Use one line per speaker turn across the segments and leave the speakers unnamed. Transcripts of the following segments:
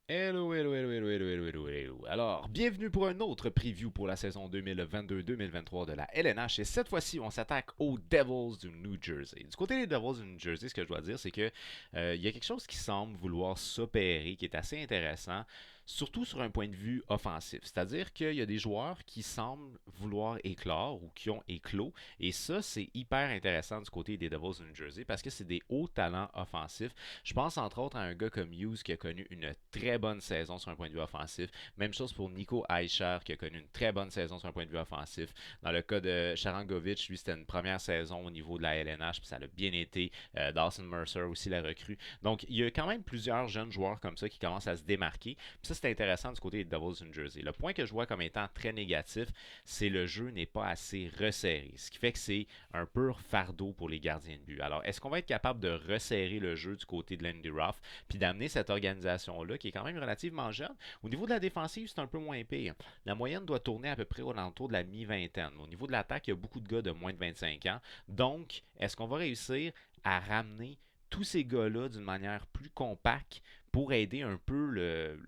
Hello, hello, hello, hello, hello, hello, hello, hello. Alors, bienvenue pour un autre preview pour la saison 2022-2023 de la LNH. Et cette fois-ci, on s'attaque aux Devils du New Jersey. Du côté des Devils du New Jersey, ce que je dois dire, c'est que il y a quelque chose qui semble vouloir s'opérer, qui est assez intéressant, surtout sur un point de vue offensif. C'est-à-dire qu'il y a des joueurs qui semblent vouloir éclore ou qui ont éclos. Et ça, c'est hyper intéressant du côté des Devils du New Jersey parce que c'est des hauts talents offensifs. Je pense entre autres à un gars comme Hughes qui a connu une très bonne saison sur un point de vue offensif. Même chose pour Nico Eicher qui a connu une très bonne saison sur un point de vue offensif. Dans le cas de Sharangovich, lui c'était une première saison au niveau de la LNH, puis ça a bien été. Dawson Mercer aussi la recrue. Donc il y a quand même plusieurs jeunes joueurs comme ça qui commencent à se démarquer. Puis ça c'est intéressant du côté des Devils du New Jersey. Le point que je vois comme étant très négatif, c'est le jeu n'est pas assez resserré. Ce qui fait que c'est un pur fardeau pour les gardiens de but. Alors, est-ce qu'on va être capable de resserrer le jeu du côté de l'Andy Ruff, puis d'amener cette organisation-là, qui est quand même relativement jeune? Au niveau de la défensive, c'est un peu moins pire. La moyenne doit tourner à peu près au alentour de la mi-vingtaine. Au niveau de l'attaque, il y a beaucoup de gars de moins de 25 ans. Donc, est-ce qu'on va réussir à ramener tous ces gars-là d'une manière plus compacte pour aider un peu le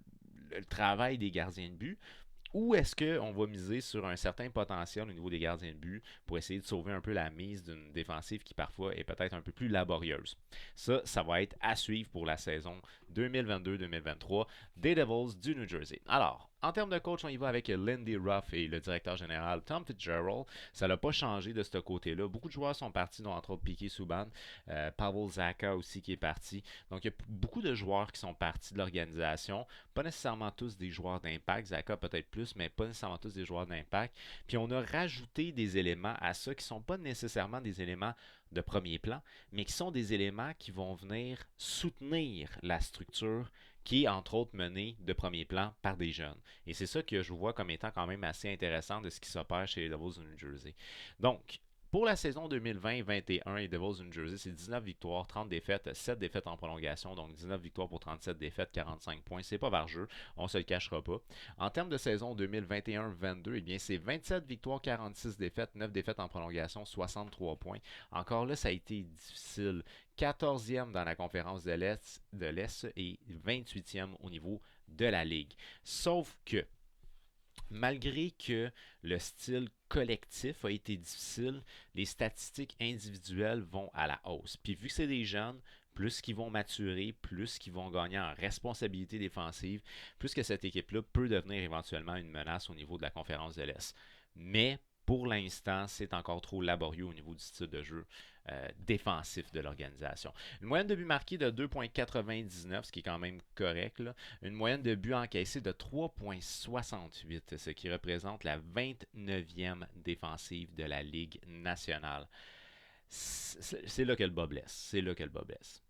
travail des gardiens de but? Ou est-ce qu'on va miser sur un certain potentiel au niveau des gardiens de but pour essayer de sauver un peu la mise d'une défensive qui parfois est peut-être un peu plus laborieuse? Ça va être à suivre pour la saison 2022-2023 des Devils du New Jersey. Alors, en termes de coach, on y va avec Lindy Ruff et le directeur général Tom Fitzgerald. Ça n'a pas changé de ce côté-là. Beaucoup de joueurs sont partis, dont entre autres Piquet Souban, Pavel Zaka aussi qui est parti. Donc, il y a beaucoup de joueurs qui sont partis de l'organisation. Pas nécessairement tous des joueurs d'impact. Zaka peut-être plus, mais pas nécessairement tous des joueurs d'impact. Puis on a rajouté des éléments à ça qui ne sont pas nécessairement des éléments de premier plan, mais qui sont des éléments qui vont venir soutenir la structure qui est entre autres menée de premier plan par des jeunes. Et c'est ça que je vois comme étant quand même assez intéressant de ce qui s'opère chez les Devils du New Jersey. Donc, pour la saison 2020-21, les Devils du New Jersey, c'est 19 victoires, 30 défaites, 7 défaites en prolongation, donc 19 victoires pour 37 défaites, 45 points. C'est pas vargeux, on se le cachera pas. En termes de saison 2021-22, eh bien c'est 27 victoires, 46 défaites, 9 défaites en prolongation, 63 points. Encore là, ça a été difficile. 14e dans la conférence de l'Est et 28e au niveau de la Ligue. Sauf que malgré que le style collectif a été difficile, les statistiques individuelles vont à la hausse. Puis vu que c'est des jeunes, plus qu'ils vont maturer, plus qu'ils vont gagner en responsabilité défensive, plus que cette équipe-là peut devenir éventuellement une menace au niveau de la conférence de l'Est. Mais pour l'instant, c'est encore trop laborieux au niveau du style de jeu défensif de l'organisation. Une moyenne de buts marqués de 2,99, ce qui est quand même correct, là. Une moyenne de buts encaissés de 3,68, ce qui représente la 29e défensive de la Ligue nationale. C'est là que le bas blesse. C'est là que le bas blesse.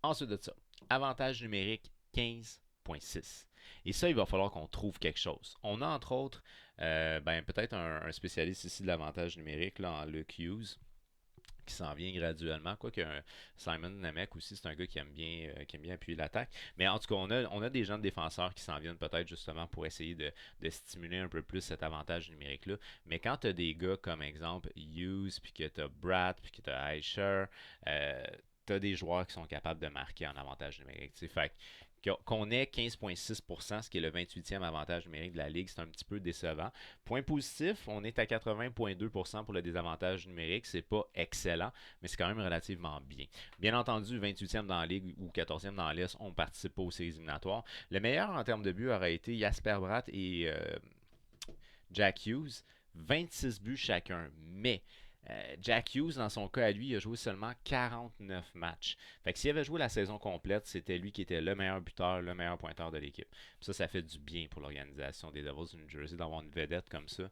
Ensuite de ça, avantage numérique 15,6. Et ça, il va falloir qu'on trouve quelque chose. On a entre autres peut-être un spécialiste ici de l'avantage numérique là, en Luke Hughes qui s'en vient graduellement. Quoique Simon Nemec aussi, c'est un gars qui aime bien appuyer l'attaque. Mais en tout cas, on a des jeunes défenseurs qui s'en viennent peut-être justement pour essayer de stimuler un peu plus cet avantage numérique-là. Mais quand tu as des gars comme exemple Hughes, puis que tu as Brad, puis que tu as Aisher, tu as des joueurs qui sont capables de marquer en avantage numérique. T'sais. Fait qu'on ait 15,6%, ce qui est le 28e avantage numérique de la Ligue, c'est un petit peu décevant. Point positif, on est à 80,2% pour le désavantage numérique. C'est pas excellent, mais c'est quand même relativement bien. Bien entendu, 28e dans la Ligue ou 14e dans l'Est, on ne participe pas aux séries éliminatoires. Le meilleur en termes de buts aurait été Jasper Bratt et Jack Hughes. 26 buts chacun. Mais Jack Hughes, dans son cas à lui, il a joué seulement 49 matchs. Fait que s'il avait joué la saison complète, c'était lui qui était le meilleur buteur, le meilleur pointeur de l'équipe. Ça fait du bien pour l'organisation des Devils du New Jersey d'avoir une vedette comme ça.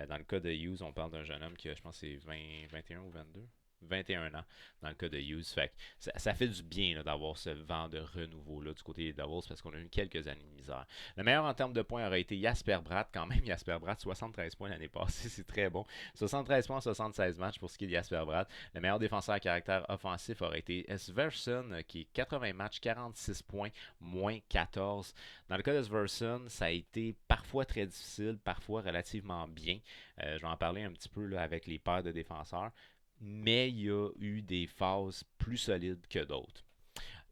Dans le cas de Hughes, on parle d'un jeune homme qui a, je pense, c'est 20, 21 ou 22. 21 ans dans le cas de Hughes. Fait que ça fait du bien là, d'avoir ce vent de renouveau là, du côté des Devils parce qu'on a eu quelques années de misère. Le meilleur en termes de points aurait été Jasper Bratt. Quand même, Jasper Bratt, 73 points l'année passée, c'est très bon. 73 points en 76 matchs pour ce qui est de Jasper Bratt. Le meilleur défenseur à caractère offensif aurait été Sverson, qui est 80 matchs, 46 points, moins 14. Dans le cas de Sverson, ça a été parfois très difficile, parfois relativement bien. Je vais en parler un petit peu là, avec les paires de défenseurs. Mais il y a eu des phases plus solides que d'autres.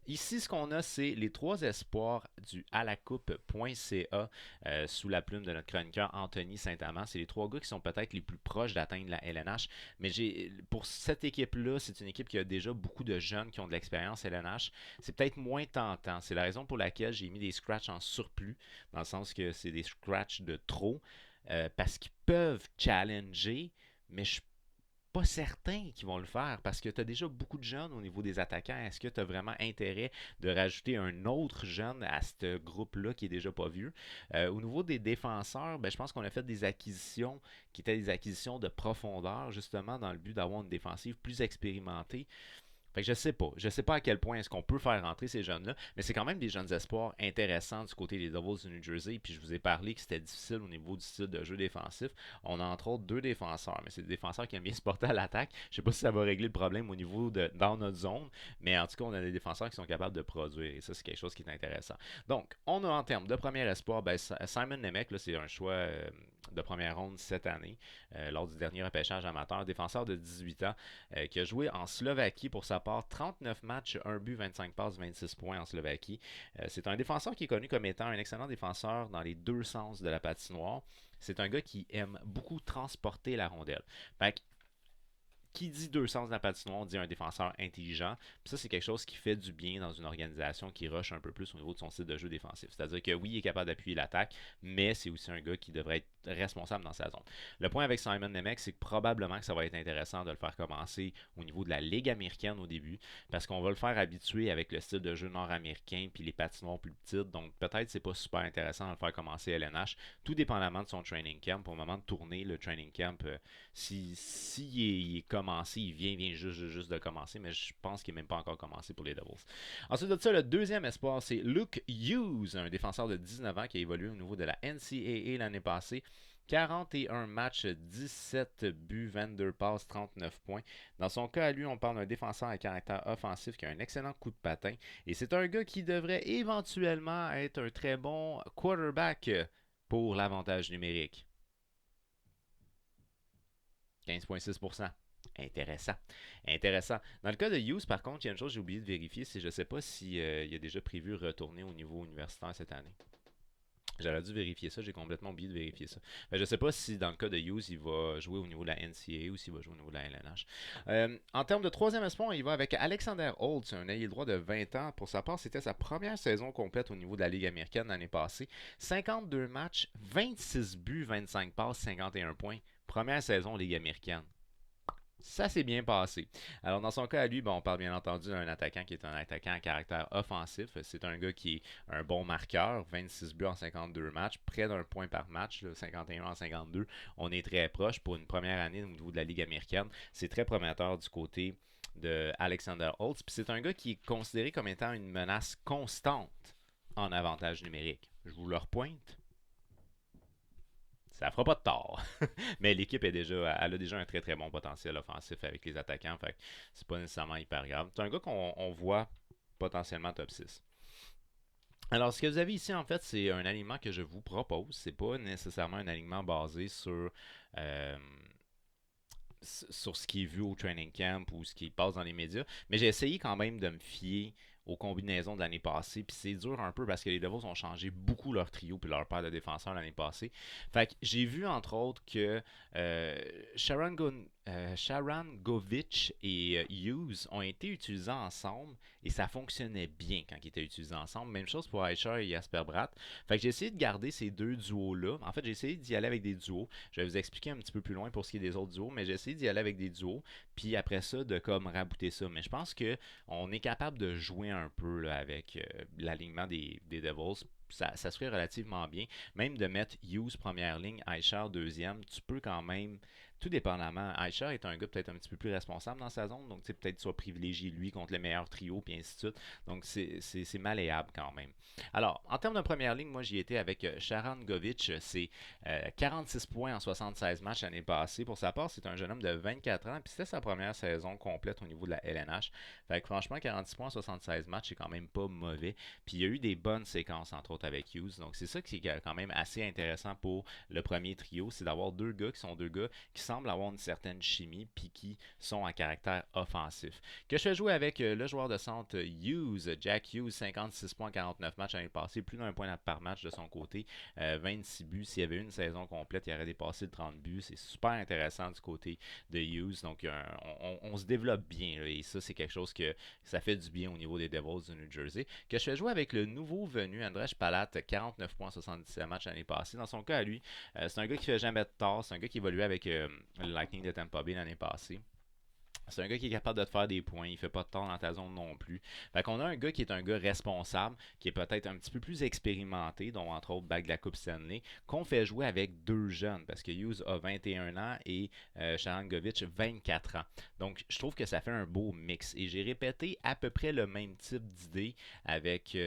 Ici, ce qu'on a, c'est les trois espoirs du alacoupe.ca sous la plume de notre chroniqueur Anthony Saint-Amand. C'est les trois gars qui sont peut-être les plus proches d'atteindre la LNH. Mais pour cette équipe-là, c'est une équipe qui a déjà beaucoup de jeunes qui ont de l'expérience LNH. C'est peut-être moins tentant. C'est la raison pour laquelle j'ai mis des scratchs en surplus, dans le sens que c'est des scratchs de trop, parce qu'ils peuvent challenger, mais je pas certain qu'ils vont le faire parce que tu as déjà beaucoup de jeunes au niveau des attaquants. Est-ce que tu as vraiment intérêt de rajouter un autre jeune à ce groupe-là qui est déjà pas vieux? Au niveau des défenseurs, ben, je pense qu'on a fait des acquisitions qui étaient des acquisitions de profondeur, justement, dans le but d'avoir une défensive plus expérimentée. Fait que je sais pas. Je sais pas à quel point est-ce qu'on peut faire rentrer ces jeunes-là, mais c'est quand même des jeunes espoirs intéressants du côté des Devils du New Jersey. Puis je vous ai parlé que c'était difficile au niveau du style de jeu défensif. On a entre autres deux défenseurs, mais c'est des défenseurs qui aiment bien se porter à l'attaque. Je sais pas si ça va régler le problème au niveau de dans notre zone, mais en tout cas, on a des défenseurs qui sont capables de produire et ça, c'est quelque chose qui est intéressant. Donc, on a en termes de premier espoir, ben, Simon Nemec, là, c'est un choix de première ronde cette année, lors du dernier repêchage amateur, défenseur de 18 ans, qui a joué en Slovaquie pour sa part 39 matchs, 1 but, 25 passes, 26 points en Slovaquie. C'est un défenseur qui est connu comme étant un excellent défenseur dans les deux sens de la patinoire. C'est un gars qui aime beaucoup transporter la rondelle. Fait que, qui dit deux sens de la patinoire dit un défenseur intelligent. Puis ça, c'est quelque chose qui fait du bien dans une organisation qui rush un peu plus au niveau de son style de jeu défensif. C'est-à-dire que oui, il est capable d'appuyer l'attaque, mais c'est aussi un gars qui devrait être responsable dans sa zone. Le point avec Simon Nemec, c'est que probablement que ça va être intéressant de le faire commencer au niveau de la Ligue américaine au début, parce qu'on va le faire habituer avec le style de jeu nord-américain puis les patinoires plus petites. Donc peut-être c'est pas super intéressant de le faire commencer à LNH, tout dépendamment de son training camp. Au moment de tourner le training camp, si il est commencé, il vient juste de commencer, mais je pense qu'il n'est même pas encore commencé pour les Devils. Ensuite de ça, le deuxième espoir, c'est Luke Hughes, un défenseur de 19 ans qui a évolué au niveau de la NCAA l'année passée. 41 matchs, 17 buts, 22 passes, 39 points. Dans son cas, à lui, on parle d'un défenseur à caractère offensif qui a un excellent coup de patin. Et c'est un gars qui devrait éventuellement être un très bon quarterback pour l'avantage numérique. 15,6%. Intéressant. Intéressant. Dans le cas de Hughes, par contre, il y a une chose que j'ai oublié de vérifier, c'est que je ne sais pas s'il a déjà prévu retourner au niveau universitaire cette année. J'aurais dû vérifier ça, j'ai complètement oublié de vérifier ça. Je ne sais pas si dans le cas de Hughes, il va jouer au niveau de la NCAA ou s'il va jouer au niveau de la LNH. En termes de troisième espoir, il va avec Alexander Holtz, un ailier droit de 20 ans. Pour sa part, c'était sa première saison complète au niveau de la Ligue américaine l'année passée. 52 matchs, 26 buts, 25 passes, 51 points. Première saison Ligue américaine. Ça s'est bien passé. Alors, dans son cas à lui, on parle bien entendu d'un attaquant qui est un attaquant à caractère offensif. C'est un gars qui est un bon marqueur, 26 buts en 52 matchs, près d'un point par match, là, 51 en 52. On est très proche pour une première année au niveau de la Ligue américaine. C'est très prometteur du côté de Alexander Holtz. Puis c'est un gars qui est considéré comme étant une menace constante en avantage numérique. Je vous le repointe. Ça fera pas de tort. Mais l'équipe elle a déjà un très très bon potentiel offensif avec les attaquants. Fait que c'est pas nécessairement hyper grave. C'est un gars qu'on voit potentiellement top 6. Alors, ce que vous avez ici, en fait, c'est un alignement que je vous propose. C'est pas nécessairement un alignement basé euh, sur ce qui est vu au training camp ou ce qui passe dans les médias. Mais j'ai essayé quand même de me fier aux combinaisons de l'année passée. Puis c'est dur un peu parce que les Devils ont changé beaucoup leur trio puis leur paire de défenseurs l'année passée. Fait que j'ai vu entre autres que euh, Sharon Govich et Hughes ont été utilisés ensemble et ça fonctionnait bien quand ils étaient utilisés ensemble. Même chose pour Aisha et Jasper Bratt. Fait que j'ai essayé de garder ces deux duos-là. En fait, j'ai essayé d'y aller avec des duos. Je vais vous expliquer un petit peu plus loin pour ce qui est des autres duos, mais j'ai essayé d'y aller avec des duos. Puis après ça, de comme rabouter ça. Mais je pense que on est capable de jouer un peu là, avec l'alignement des Devils. Ça se fait relativement bien. Même de mettre Hughes première ligne, Aisha deuxième, tu peux quand même, tout dépendamment. Aisha est un gars peut-être un petit peu plus responsable dans sa zone, donc peut-être soit privilégié lui contre le meilleur trio, puis ainsi de suite. Donc c'est malléable quand même. Alors, en termes de première ligne, moi j'y étais avec Sharon Govich. C'est 46 points en 76 matchs l'année passée. Pour sa part, c'est un jeune homme de 24 ans, puis c'était sa première saison complète au niveau de la LNH. Fait que franchement, 46 points en 76 matchs, c'est quand même pas mauvais. Puis il y a eu des bonnes séquences, entre autres, avec Hughes. Donc c'est ça qui est quand même assez intéressant pour le premier trio, c'est d'avoir deux gars qui sont deux gars qui semblent avoir une certaine chimie puis qui sont à caractère offensif. Que je fais jouer avec le joueur de centre Hughes, Jack Hughes, 56 points, 49 matchs l'année passée, plus d'un point par match de son côté, 26 buts. S'il y avait une saison complète, il aurait dépassé le 30 buts. C'est super intéressant du côté de Hughes. Donc, on se développe bien. Là, et ça, c'est quelque chose que ça fait du bien au niveau des Devils du New Jersey. Que je fais jouer avec le nouveau venu, Andrej Palat, 49 points, 77 matchs l'année passée. Dans son cas, à lui, c'est un gars qui fait jamais de tort. C'est un gars qui évoluait avec le Lightning de Tampa Bay l'année passée. C'est un gars qui est capable de te faire des points, il fait pas de tort dans ta zone non plus. Fait qu'on a un gars qui est un gars responsable, qui est peut-être un petit peu plus expérimenté, dont entre autres bague de la Coupe Stanley, qu'on fait jouer avec deux jeunes, parce que Hughes a 21 ans et Sharangovich 24 ans. Donc je trouve que ça fait un beau mix. Et j'ai répété à peu près le même type d'idée avec...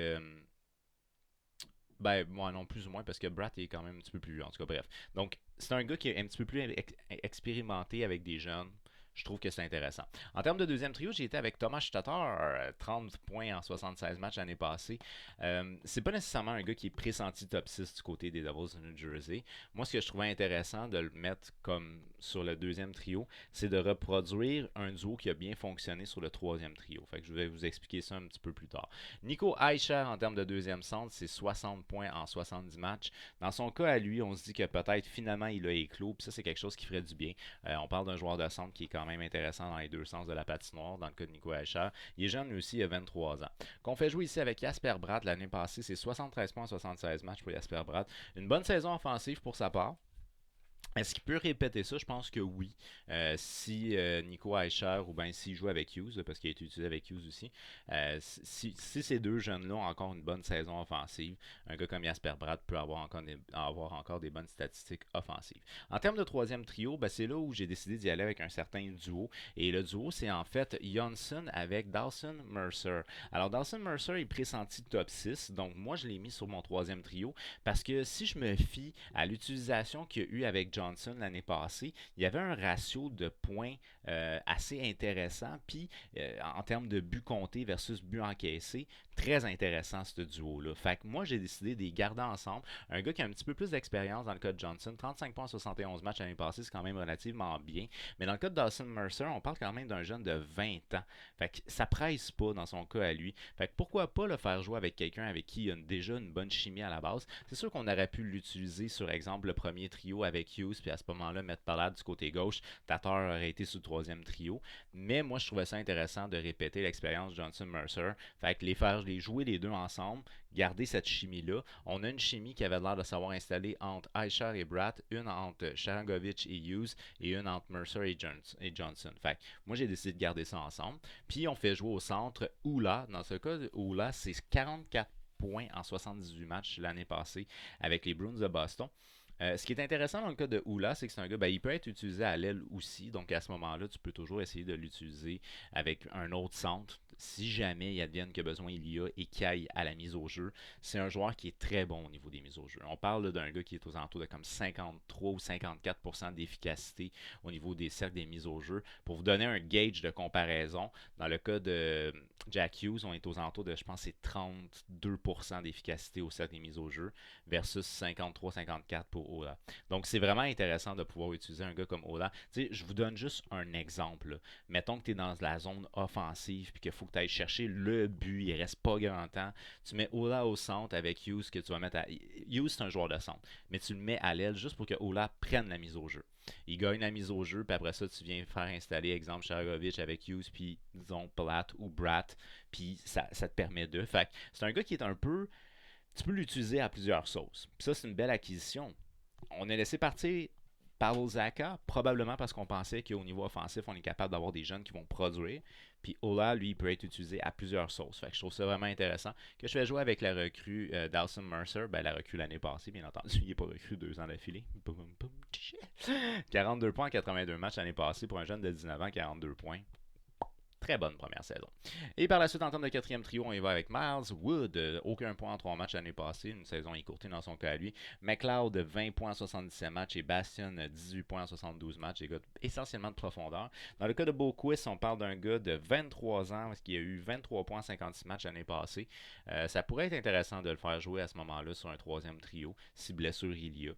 ben, moi non, plus ou moins, parce que Bratt est quand même un petit peu plus vieux, en tout cas, bref. Donc, c'est un gars qui est un petit peu plus expérimenté avec des jeunes. Je trouve que c'est intéressant. En termes de deuxième trio, j'ai été avec Thomas Tatar, 30 points en 76 matchs l'année passée. C'est pas nécessairement un gars qui est pressenti top 6 du côté des Devils de New Jersey. Moi, ce que je trouvais intéressant de le mettre comme sur le deuxième trio, c'est de reproduire un duo qui a bien fonctionné sur le troisième trio. Fait que je vais vous expliquer ça un petit peu plus tard. Nico Hischier, en termes de deuxième centre, c'est 60 points en 70 matchs. Dans son cas à lui, on se dit que peut-être finalement il a éclos, puis ça c'est quelque chose qui ferait du bien. On parle d'un joueur de centre qui est quand même intéressant dans les deux sens de la patinoire, dans le cas de Nico Hischier. Il est jeune lui aussi, il a 23 ans. Qu'on fait jouer ici avec Jasper Bratt l'année passée, c'est 73 points en 76 matchs pour Jasper Bratt. Une bonne saison offensive pour sa part. Est-ce qu'il peut répéter ça? Je pense que oui. Si Nico Hischier ou bien s'il joue avec Hughes, parce qu'il a été utilisé avec Hughes aussi, si ces deux jeunes-là ont encore une bonne saison offensive, un gars comme Jasper Bratt peut avoir encore des bonnes statistiques offensives. En termes de troisième trio, ben, c'est là où j'ai décidé d'y aller avec un certain duo. Et le duo, c'est en fait Johnson avec Dawson Mercer. Alors, Dawson Mercer est pressenti top 6, donc moi je l'ai mis sur mon troisième trio parce que si je me fie à l'utilisation qu'il y a eu avec Johnson l'année passée, il y avait un ratio de points assez intéressant. Puis, en termes de buts comptés versus buts encaissés, très intéressant ce duo-là. Fait que moi, j'ai décidé de les garder ensemble. Un gars qui a un petit peu plus d'expérience dans le cas de Johnson, 35 points en 71 matchs l'année passée, c'est quand même relativement bien. Mais dans le cas de Dawson Mercer, on parle quand même d'un jeune de 20 ans. Fait que ça presse pas dans son cas à lui. Fait que pourquoi pas le faire jouer avec quelqu'un avec qui il y a déjà une bonne chimie à la base. C'est sûr qu'on aurait pu l'utiliser sur exemple le premier trio avec Hughes, puis à ce moment-là, mettre Ballard du côté gauche. Tatar aurait été sur le troisième trio. Mais moi, je trouvais ça intéressant de répéter l'expérience Johnson-Mercer. Fait que les jouer les deux ensemble, garder cette chimie-là. On a une chimie qui avait l'air de savoir installer entre Hischier et Bratt, une entre Sharangovich et Hughes, et une entre Mercer et Johnson. Fait que moi, j'ai décidé de garder ça ensemble. Puis, on fait jouer au centre Oula. Dans ce cas, Oula, c'est 44 points en 78 matchs l'année passée avec les Bruins de Boston. Ce qui est intéressant dans le cas de Oula, c'est que c'est un gars, ben, il peut être utilisé à l'aile aussi. Donc à ce moment-là, tu peux toujours essayer de l'utiliser avec un autre centre. Si jamais il advienne que besoin il y a et qu'il aille à la mise au jeu, c'est un joueur qui est très bon au niveau des mises au jeu. On parle d'un gars qui est aux alentours de comme 53 ou 54% d'efficacité au niveau des cercles des mises au jeu. Pour vous donner un gauge de comparaison, dans le cas de Jack Hughes, on est aux alentours de, je pense, c'est 32% d'efficacité au cercle des mises au jeu versus 53-54 pour Ola. Donc, c'est vraiment intéressant de pouvoir utiliser un gars comme Ola. Tu sais, je vous donne juste un exemple. Là. Mettons que tu es dans la zone offensive et qu'il faut que tu ailles chercher le but, il reste pas grand temps. Tu mets Ola au centre avec Hughes que tu vas mettre à... Hughes, c'est un joueur de centre, mais tu le mets à l'aile juste pour que Ola prenne la mise au jeu. Il gagne la mise au jeu, puis après ça, tu viens faire installer, exemple, Sharangovich avec Hughes, puis disons Platt ou Bratt, puis ça te permet de. Fait que c'est un gars qui est un peu... Tu peux l'utiliser à plusieurs sauces. Puis ça, c'est une belle acquisition. On a laissé partir Pavel Zacha, probablement parce qu'on pensait qu'au niveau offensif, on est capable d'avoir des jeunes qui vont produire. Puis Ola, lui, il peut être utilisé à plusieurs sauces. Fait que je trouve ça vraiment intéressant. Que je vais jouer avec la recrue Dawson Mercer, ben la recrue l'année passée, bien entendu. Il n'est pas recru 2 ans d'affilée. 42 points en 82 matchs l'année passée pour un jeune de 19 ans, 42 points. Très bonne première saison. Et par la suite, en termes de quatrième trio, on y va avec Miles Wood. Aucun point en 3 matchs l'année passée. Une saison écourtée dans son cas à lui. McLeod, 20 points en 77 matchs. Et Bastion, 18 points en 72 matchs. Des gars essentiellement de profondeur. Dans le cas de Boquist, on parle d'un gars de 23 ans qui a eu 23 points en 56 matchs l'année passée. Ça pourrait être intéressant de le faire jouer à ce moment-là sur un troisième trio, si blessure il y a.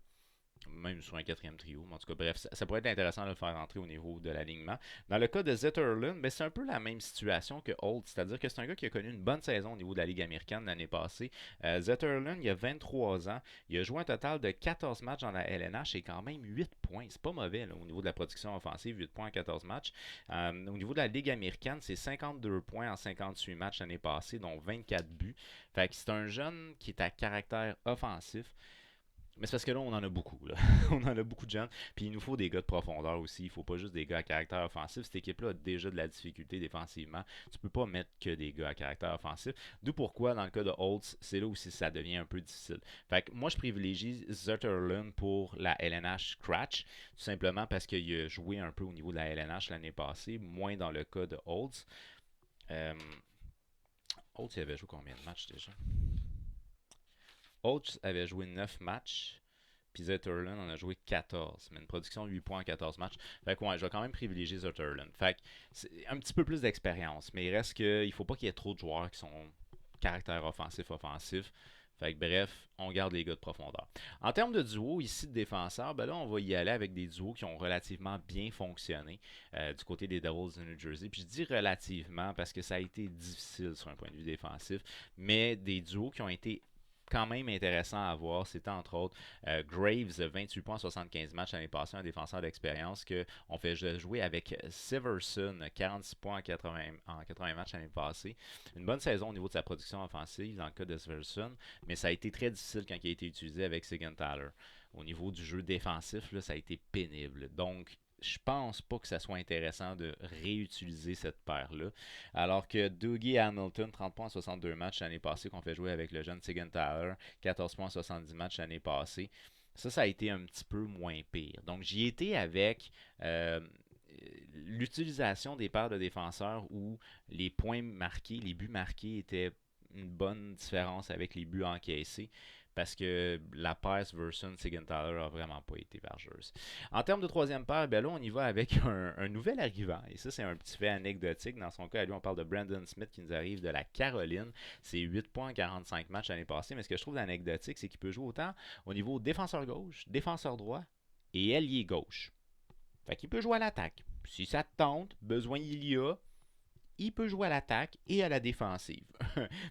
même sur un quatrième trio. Mais en tout cas, bref, ça pourrait être intéressant de le faire rentrer au niveau de l'alignement. Dans le cas de Zetterlund, ben, c'est un peu la même situation que Holt, c'est-à-dire que c'est un gars qui a connu une bonne saison au niveau de la Ligue américaine l'année passée. Zetterlund, il a 23 ans, il a joué un total de 14 matchs dans la LNH et quand même 8 points. C'est pas mauvais là, au niveau de la production offensive, 8 points en 14 matchs. Au niveau de la Ligue américaine, c'est 52 points en 58 matchs l'année passée, dont 24 buts. Fait que c'est un jeune qui est à caractère offensif. Mais c'est parce que là, on en a beaucoup. Là. On en a beaucoup de jeunes. Puis il nous faut des gars de profondeur aussi. Il ne faut pas juste des gars à caractère offensif. Cette équipe-là a déjà de la difficulté défensivement. Tu ne peux pas mettre que des gars à caractère offensif. D'où pourquoi, dans le cas de Holtz, c'est là aussi ça devient un peu difficile. Fait que moi, je privilégie Zetterlund pour la LNH Scratch. Tout simplement parce qu'il a joué un peu au niveau de la LNH l'année passée. Moins dans le cas de Holtz. Holtz, il avait joué combien de matchs déjà? Holtz avait joué 9 matchs. Puis Zetterlund en a joué 14. Mais une production de 8 points en 14 matchs. Fait que ouais, je vais quand même privilégier Zetterlund. Fait que c'est un petit peu plus d'expérience. Mais il reste qu'il ne faut pas qu'il y ait trop de joueurs qui sont caractère offensif. Fait que bref, on garde les gars de profondeur. En termes de duo, ici de défenseurs, ben là, on va y aller avec des duos qui ont relativement bien fonctionné du côté des Devils de New Jersey. Puis je dis relativement parce que ça a été difficile sur un point de vue défensif, mais des duos qui ont été quand même intéressant à voir, c'était entre autres Graves, 28 points en 75 matchs l'année passée, un défenseur d'expérience qu'on fait jouer avec Severson, 46 points en 80 matchs l'année passée. Une bonne saison au niveau de sa production offensive dans le cas de Severson, mais ça a été très difficile quand il a été utilisé avec Siegenthaler. Au niveau du jeu défensif, là, ça a été pénible. Donc, je pense pas que ça soit intéressant de réutiliser cette paire-là. Alors que Dougie Hamilton, 30 points en 62 matchs l'année passée, qu'on fait jouer avec le jeune Siegenthaler, 14 points en 70 matchs l'année passée. Ça a été un petit peu moins pire. Donc, j'y étais avec l'utilisation des paires de défenseurs où les points marqués, les buts marqués étaient une bonne différence avec les buts encaissés parce que la paire versus Siegenthaler a vraiment pas été vergeuse. En termes de troisième paire, ben là, on y va avec un nouvel arrivant. Et ça, c'est un petit fait anecdotique. Dans son cas, à lui, on parle de Brandon Smith qui nous arrive de la Caroline. C'est 8 points en 45 matchs l'année passée. Mais ce que je trouve anecdotique, c'est qu'il peut jouer autant au niveau défenseur gauche, défenseur droit et ailier gauche. Fait qu'il peut jouer à l'attaque. Si ça te tente, besoin il y a, il peut jouer à l'attaque et à la défensive.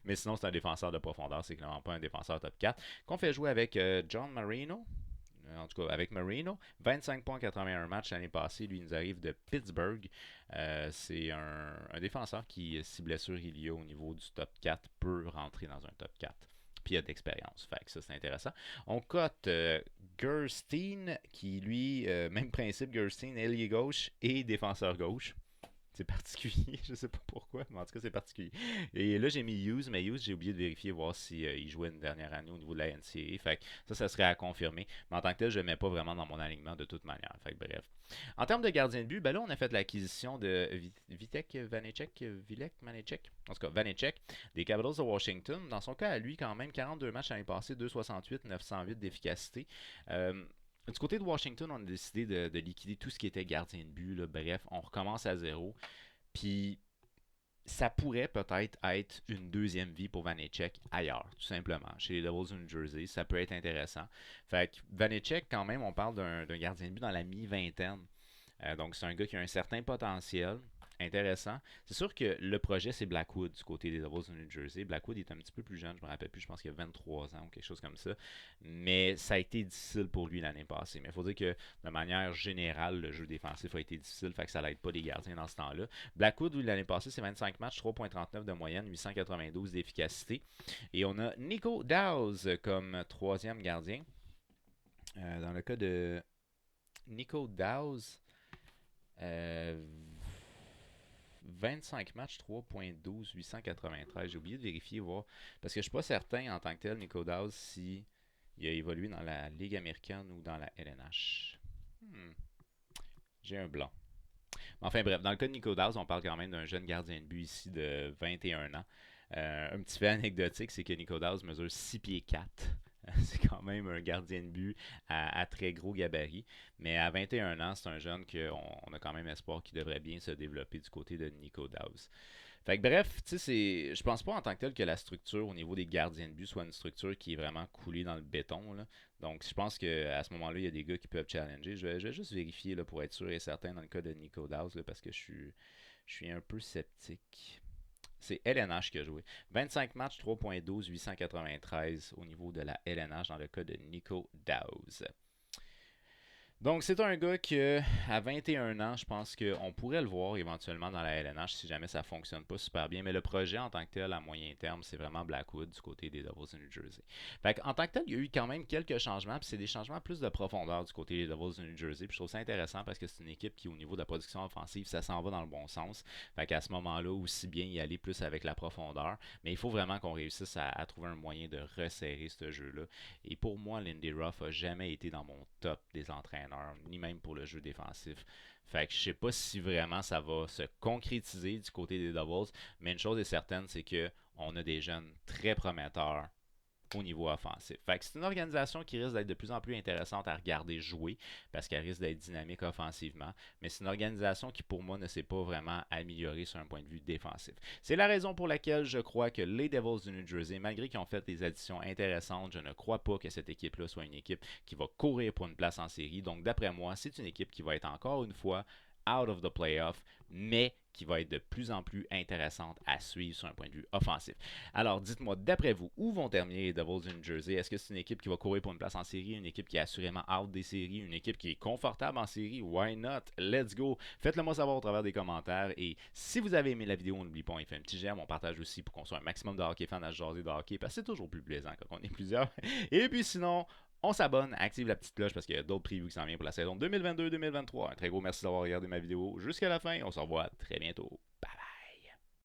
Mais sinon, c'est un défenseur de profondeur. C'est clairement pas un défenseur top 4. Qu'on fait jouer avec John Marino. En tout cas, avec Marino. 25 points 81 matchs l'année passée. Lui, il nous arrive de Pittsburgh. C'est un défenseur qui, si blessure il y a au niveau du top 4, peut rentrer dans un top 4. Puis il a d'expérience. Fait que ça, c'est intéressant. On cote Gerstein, qui lui, même principe, Gerstein, ailier gauche et défenseur gauche. C'est particulier, je sais pas pourquoi, mais en tout cas, c'est particulier. Et là, j'ai mis Hughes, mais Hughes, j'ai oublié de vérifier, voir s'il il jouait une dernière année au niveau de la NCAA. Fait que ça serait à confirmer. Mais en tant que tel, je ne le mets pas vraiment dans mon alignement de toute manière. Fait que bref. En termes de gardien de but, ben là, on a fait l'acquisition de Vitek Vanecek, Vilek Vanecek, en tout cas, Vanecek, des Capitals de Washington. Dans son cas, à lui, quand même, 42 matchs l'année passée, 2,68, 908 d'efficacité. Du côté de Washington, on a décidé de liquider tout ce qui était gardien de but. Là. Bref, on recommence à zéro. Puis ça pourrait peut-être être une deuxième vie pour Vanecek ailleurs, tout simplement. Chez les Devils de New Jersey, ça peut être intéressant. Fait que Vanecek, quand même, on parle d'un gardien de but dans la mi-vingtaine. Donc c'est un gars qui a un certain potentiel. Intéressant. C'est sûr que le projet, c'est Blackwood du côté des Devils de New Jersey. Blackwood est un petit peu plus jeune, je me rappelle plus, je pense qu'il a 23 ans ou quelque chose comme ça. Mais ça a été difficile pour lui l'année passée. Mais il faut dire que de manière générale, le jeu défensif a été difficile, fait que ça l'aide pas les gardiens dans ce temps-là. Blackwood, lui, l'année passée, c'est 25 matchs, 3,39 de moyenne, 892 d'efficacité. Et on a Nico Dawes comme troisième gardien. Dans le cas de Nico Dawes, 25 matchs, 3.12, 893. J'ai oublié de vérifier, voir. Parce que je ne suis pas certain en tant que tel, Nico Dawes, si il a évolué dans la Ligue américaine ou dans la LNH. J'ai un blanc. Enfin bref, dans le cas de Nico Dawes, on parle quand même d'un jeune gardien de but ici de 21 ans. Un petit fait anecdotique, c'est que Nico Dawes mesure 6 pieds 4. C'est quand même un gardien de but à très gros gabarit. Mais à 21 ans, c'est un jeune qu'on a quand même espoir qu'il devrait bien se développer du côté de Nico Dawes. Fait que bref, tu sais, je pense pas en tant que tel que la structure au niveau des gardiens de but soit une structure qui est vraiment coulée dans le béton, là. Donc, je pense qu'à ce moment-là, il y a des gars qui peuvent challenger. Je vais juste vérifier là, pour être sûr et certain dans le cas de Nico Dawes, là, parce que je suis un peu sceptique. C'est LNH qui a joué. 25 matchs, 3.12, 893 au niveau de la LNH dans le cas de Nico Dawes. Donc, c'est un gars qui, à 21 ans, je pense qu'on pourrait le voir éventuellement dans la LNH si jamais ça ne fonctionne pas super bien. Mais le projet en tant que tel, à moyen terme, c'est vraiment Blackwood du côté des Devils de New Jersey. Fait en tant que tel, il y a eu quand même quelques changements, puis c'est des changements plus de profondeur du côté des Devils de New Jersey. Puis je trouve ça intéressant parce que c'est une équipe qui, au niveau de la production offensive, ça s'en va dans le bon sens. Fait qu'à ce moment-là, aussi bien y aller plus avec la profondeur. Mais il faut vraiment qu'on réussisse à trouver un moyen de resserrer ce jeu-là. Et pour moi, Lindy Ruff a jamais été dans mon top des entraîneurs, ni même pour le jeu défensif. Fait que je sais pas si vraiment ça va se concrétiser du côté des Devils, mais une chose est certaine, c'est que on a des jeunes très prometteurs au niveau offensif. Fait que c'est une organisation qui risque d'être de plus en plus intéressante à regarder jouer parce qu'elle risque d'être dynamique offensivement, mais c'est une organisation qui pour moi ne s'est pas vraiment améliorée sur un point de vue défensif. C'est la raison pour laquelle je crois que les Devils du New Jersey, malgré qu'ils ont fait des additions intéressantes, je ne crois pas que cette équipe-là soit une équipe qui va courir pour une place en série. Donc d'après moi, c'est une équipe qui va être encore une fois out of the playoff, mais qui va être de plus en plus intéressante à suivre sur un point de vue offensif. Alors, dites-moi, d'après vous, où vont terminer les Devils du New Jersey? Est-ce que c'est une équipe qui va courir pour une place en série, une équipe qui est assurément out des séries, une équipe qui est confortable en série? Why not? Let's go! Faites-le moi savoir au travers des commentaires. Et si vous avez aimé la vidéo, n'oubliez pas, on fait un petit j'aime, on partage aussi pour qu'on soit un maximum de hockey fans à jaser de hockey, parce que c'est toujours plus plaisant quand on est plusieurs. Et puis sinon, on s'abonne, active la petite cloche parce qu'il y a d'autres previews qui s'en viennent pour la saison 2022-2023. Un très gros merci d'avoir regardé ma vidéo jusqu'à la fin. On se revoit très bientôt. Bye!